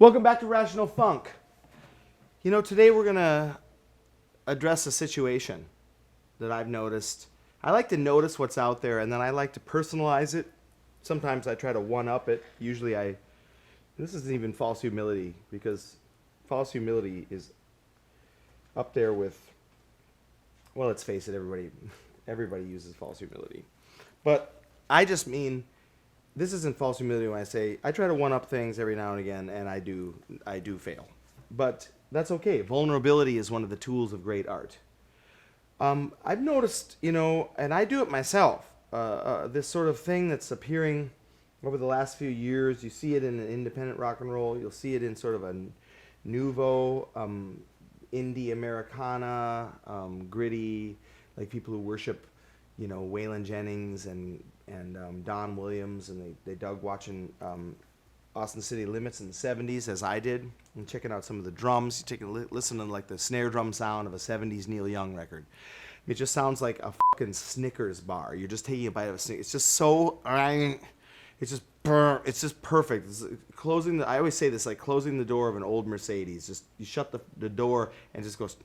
Welcome back to Rational Funk. You know, today we're going to address a situation that I've noticed. I like to notice what's out there, and then I like to personalize it. Sometimes I try to one-up it. Usually this isn't even false humility, because false humility is up there with, well, let's face it, everybody uses false humility. But I just mean, this isn't false humility when I say I try to one-up things every now and again, and I do fail. But that's okay. Vulnerability is one of the tools of great art. I've noticed, and I do it myself, this sort of thing that's appearing over the last few years. You see it in independent rock and roll. You'll see it in sort of a nouveau, indie Americana, gritty, like people who worship, Waylon Jennings and Don Williams, and they dug watching Austin City Limits in the 70s, as I did, and checking out some of the drums. You take a listen to like the snare drum sound of a 70s Neil Young record. It just sounds like a fucking Snickers bar. You're just taking a bite of a Snickers. It's just so, it's just perfect. It's closing I always say this, like closing the door of an old Mercedes. Just, you shut the door and it just goes,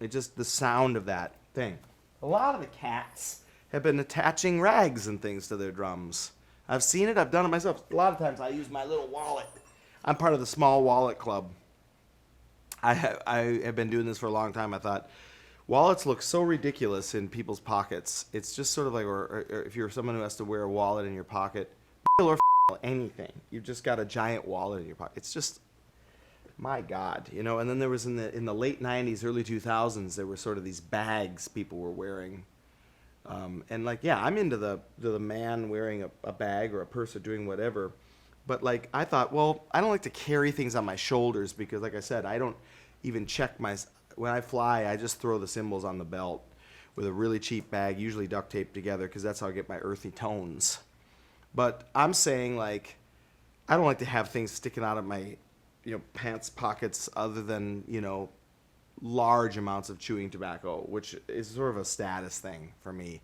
it just, the sound of that thing. A lot of the cats have been attaching rags and things to their drums. I've seen it. I've done it myself. A lot of times I use my little wallet. I'm part of the small wallet club. I have been doing this for a long time. I thought, wallets look so ridiculous in people's pockets. It's just sort of like, or if you're someone who has to wear a wallet in your pocket, or anything, you've just got a giant wallet in your pocket. It's just, my God, And then there was in the late 90s, early 2000s, there were sort of these bags people were wearing. And like, yeah, I'm into the man wearing a bag or a purse or doing whatever. But like, I thought, well, I don't like to carry things on my shoulders because, like I said, I don't even check when I fly, I just throw the cymbals on the belt with a really cheap bag, usually duct taped together, because that's how I get my earthy tones. But I'm saying, like, I don't like to have things sticking out of my, pants pockets other than, large amounts of chewing tobacco, which is sort of a status thing for me.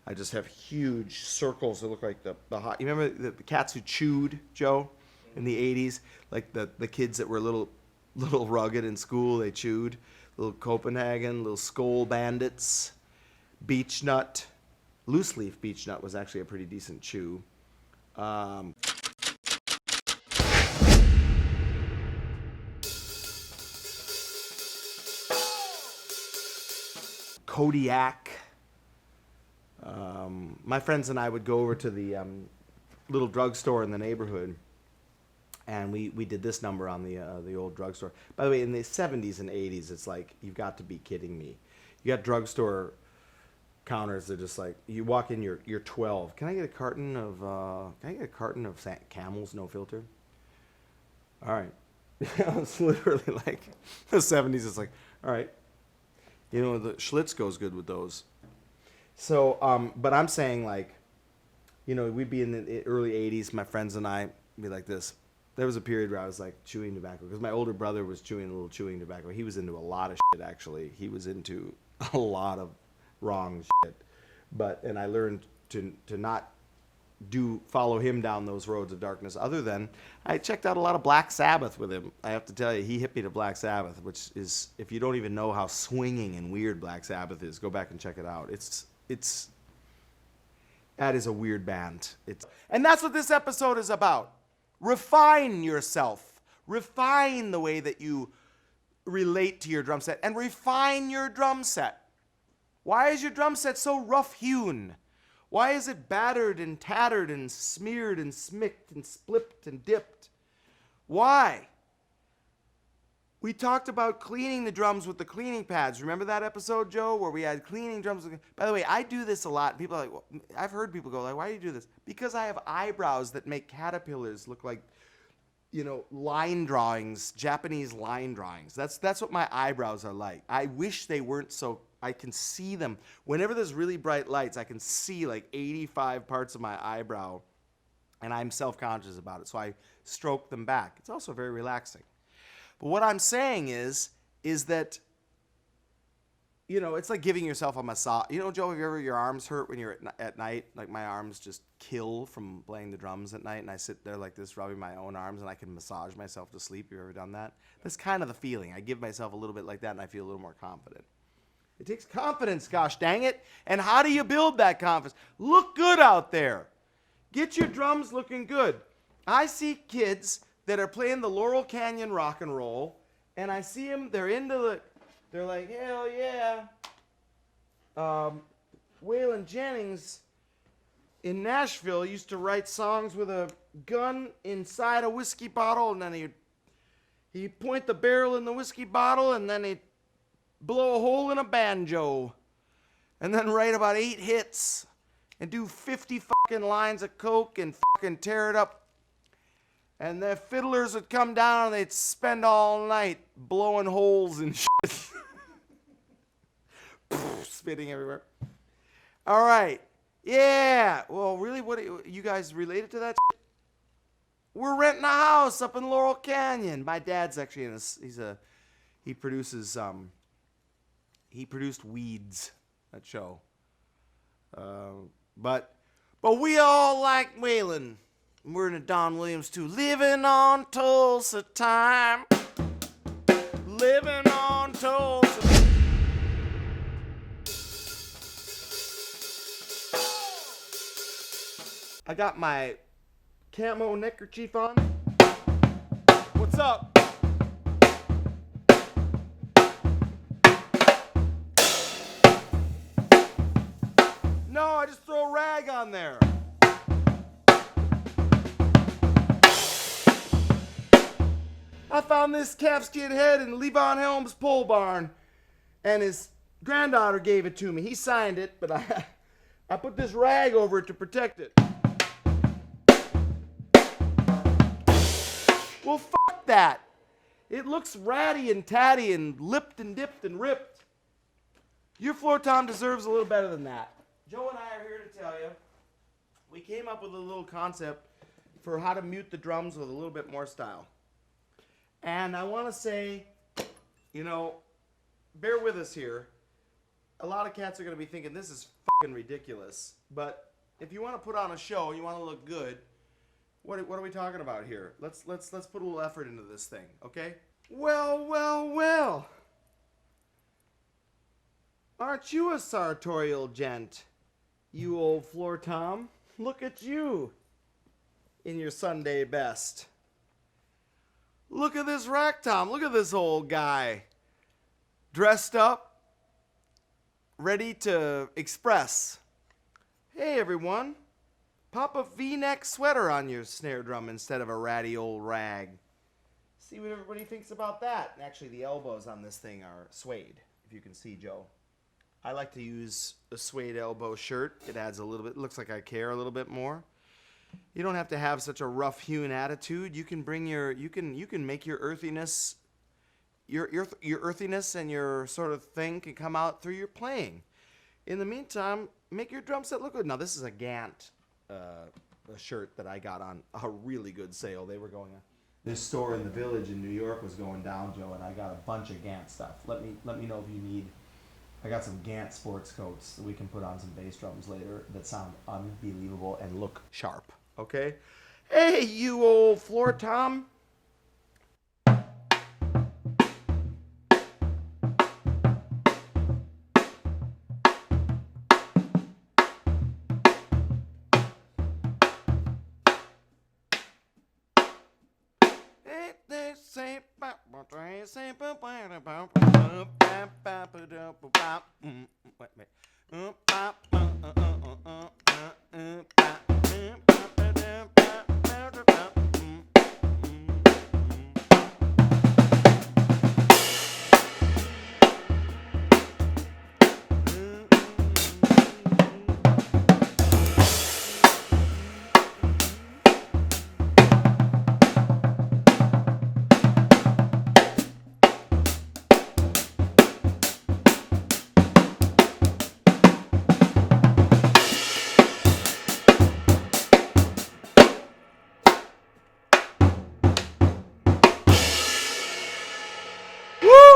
I just have huge circles that look like the hot. You remember the cats who chewed, Joe, in the 80s? Like the kids that were little rugged in school, they chewed. Little Copenhagen, little Skoal Bandits, Beech Nut. Loose leaf beech nut was actually a pretty decent chew. Kodiak. My friends and I would go over to the little drugstore in the neighborhood, and we did this number on the old drugstore. By the way, in the 70s and 80s, it's like, you've got to be kidding me. You got drugstore counters that just like, you walk in, you're 12. Can I get a carton of Camel's No Filter? All right. It's literally like the 70s. It's like, all right. The Schlitz goes good with those. So, but I'm saying, like, we'd be in the early 80s, my friends and I be like this. There was a period where I was, like, chewing tobacco, because my older brother was chewing a little chewing tobacco. He was into a lot of shit, actually. He was into a lot of wrong shit. And I learned to not follow him down those roads of darkness, other than I checked out a lot of Black Sabbath with him. I have to tell you, he hit me to Black Sabbath, which is, if you don't even know how swinging and weird Black Sabbath is, go back and check it out. That is a weird band. And that's what this episode is about. Refine yourself. Refine the way that you relate to your drum set, and refine your drum set. Why is your drum set so rough-hewn? Why is it battered and tattered and smeared and smicked and splipped and dipped? Why? We talked about cleaning the drums with the cleaning pads. Remember that episode, Joe, where we had cleaning drums? By the way, I do this a lot. People are like, well, I've heard people go like, why do you do this? Because I have eyebrows that make caterpillars look like, line drawings, Japanese line drawings. That's what my eyebrows are like. I wish they weren't so. I can see them. Whenever there's really bright lights, I can see like 85 parts of my eyebrow, and I'm self-conscious about it, so I stroke them back. It's also very relaxing. But what I'm saying is that you know, it's like giving yourself a massage. You know, Joe, have you ever your arms hurt when you're at night? Like my arms just kill from playing the drums at night, and I sit there like this, rubbing my own arms, and I can massage myself to sleep. You ever done that? That's kind of the feeling. I give myself a little bit like that, and I feel a little more confident. It takes confidence, gosh dang it. And how do you build that confidence? Look good out there. Get your drums looking good. I see kids that are playing the Laurel Canyon rock and roll, and I see them, they're like, hell yeah. Waylon Jennings in Nashville used to write songs with a gun inside a whiskey bottle, and then he'd point the barrel in the whiskey bottle, and then he'd blow a hole in a banjo, and then write about 8 hits, and do 50 fucking lines of coke and fucking tear it up. And the fiddlers would come down and they'd spend all night blowing holes and shit. Spitting everywhere. All right. Yeah. Well, really, what you guys related to that shit? We're renting a house up in Laurel Canyon. My dad's actually he produced Weeds, that show. But we all like Waylon. We're in a Don Williams too. Living on Tulsa time. Living on Tulsa. I got my camo neckerchief on. What's up? No, I just throw a rag on there. I found this calfskin head in Levon Helm's pole barn, and his granddaughter gave it to me. He signed it, but I put this rag over it to protect it. Well, fuck that. It looks ratty and tatty and lipped and dipped and ripped. Your floor tom deserves a little better than that. Joe and I are here to tell you, we came up with a little concept for how to mute the drums with a little bit more style. And I want to say, you know, bear with us here. A lot of cats are going to be thinking this is fucking ridiculous. But if you want to put on a show, you want to look good, what are we talking about here? Let's put a little effort into this thing, okay? Well. Aren't you a sartorial gent, you old floor tom? Look at you in your Sunday best. Look at this rack tom. Look at this old guy. Dressed up, ready to express. Hey everyone, pop a V-neck sweater on your snare drum instead of a ratty old rag. See what everybody thinks about that. Actually, the elbows on this thing are suede, if you can see, Joe. I like to use a suede elbow shirt. It adds a little bit, looks like I care a little bit more. You don't have to have such a rough-hewn attitude. You can bring you can make your earthiness, your earthiness and your sort of thing can come out through your playing. In the meantime, make your drum set look good. Now this is a Gant a shirt that I got on a really good sale. They were going on. This store in the Village in New York was going down, Joe, and I got a bunch of Gant stuff. Let me know if you need. I got some Gant sports coats that we can put on some bass drums later that sound unbelievable and look sharp. Okay? Hey, you old floor tom.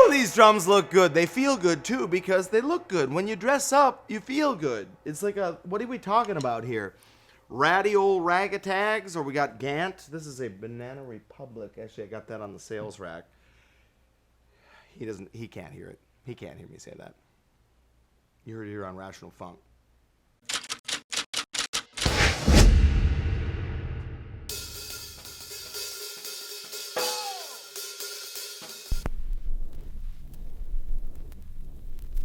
of these drums look good. They feel good too because they look good. When you dress up, you feel good. It's like what are we talking about here? Ratty old ragatags, or we got Gant. This is a Banana Republic. Actually, I got that on the sales rack. He can't hear it. He can't hear me say that. You heard it here on Rational Funk.